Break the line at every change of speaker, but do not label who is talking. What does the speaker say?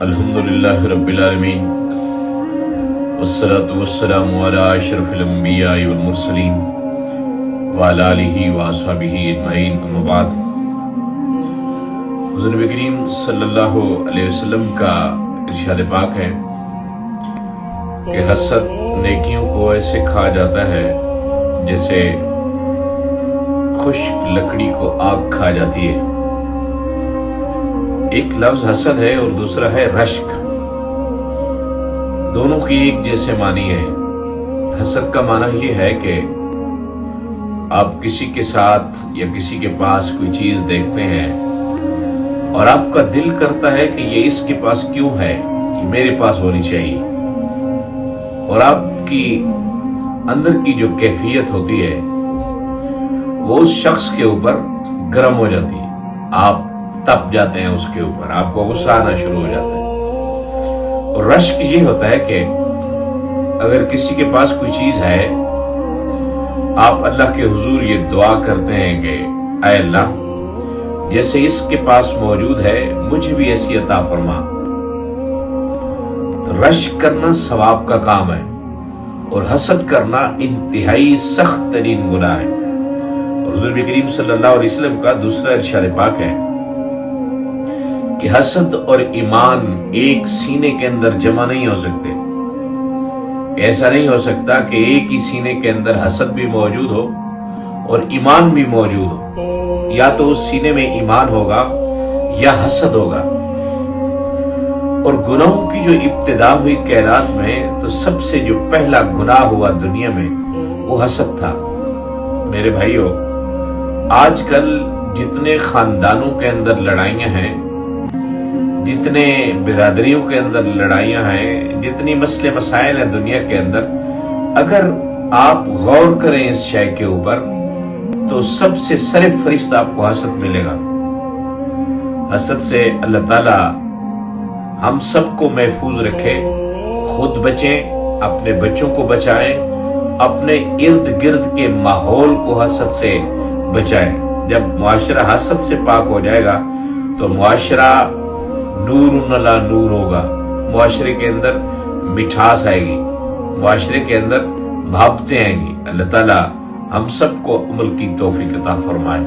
الحمدللہ رب العالمین والصلاة والسلام علی اشرف الانبیاء والمرسلین وعلی آلہ واصحابہ اجمعین، اما بعد۔ حضور نبی کریم صلی اللہ علیہ وسلم کا ارشاد پاک ہے کہ حسد نیکیوں کو ایسے کھا جاتا ہے جیسے خشک لکڑی کو آگ کھا جاتی ہے۔ ایک لفظ حسد ہے اور دوسرا ہے رشک، دونوں کی ایک جیسے معنی ہے۔ حسد کا معنی یہ ہے کہ آپ کسی کے ساتھ یا کسی کے پاس کوئی چیز دیکھتے ہیں اور آپ کا دل کرتا ہے کہ یہ اس کے پاس کیوں ہے، یہ میرے پاس ہونی چاہیے، اور آپ کی اندر کی جو کیفیت ہوتی ہے وہ اس شخص کے اوپر گرم ہو جاتی ہے، آپ تپ جاتے ہیں اس کے اوپر، آپ کو غصہ آنا شروع ہو جاتا ہے۔ اور رشک یہ ہوتا ہے کہ اگر کسی کے پاس کوئی چیز ہے، آپ اللہ کے حضور یہ دعا کرتے ہیں کہ اے اللہ، جیسے اس کے پاس موجود ہے مجھے بھی ایسی عطا فرما۔ تو رشک کرنا ثواب کا کام ہے اور حسد کرنا انتہائی سخت ترین گناہ ہے۔ اور حضور کریم صلی اللہ علیہ وسلم کا دوسرا ارشاد پاک ہے کہ حسد اور ایمان ایک سینے کے اندر جمع نہیں ہو سکتے۔ ایسا نہیں ہو سکتا کہ ایک ہی سینے کے اندر حسد بھی موجود ہو اور ایمان بھی موجود ہو، یا تو اس سینے میں ایمان ہوگا یا حسد ہوگا۔ اور گناہوں کی جو ابتدا ہوئی کائنات میں، تو سب سے جو پہلا گناہ ہوا دنیا میں وہ حسد تھا۔ میرے بھائیو، آج کل جتنے خاندانوں کے اندر لڑائیاں ہیں، جتنے برادریوں کے اندر لڑائیاں ہیں، جتنی مسئلے مسائل ہیں دنیا کے اندر، اگر آپ غور کریں اس شے کے اوپر تو سب سے سر فہرست آپ کو حسد ملے گا۔ حسد سے اللہ تعالی ہم سب کو محفوظ رکھے، خود بچیں، اپنے بچوں کو بچائیں، اپنے ارد گرد کے ماحول کو حسد سے بچائیں۔ جب معاشرہ حسد سے پاک ہو جائے گا تو معاشرہ نور علی نور ہوگا، معاشرے کے اندر مٹھاس آئے گی، معاشرے کے اندر بھاپتے آئیں گی۔ اللہ تعالی ہم سب کو عمل کی توفیق عطا فرمائے۔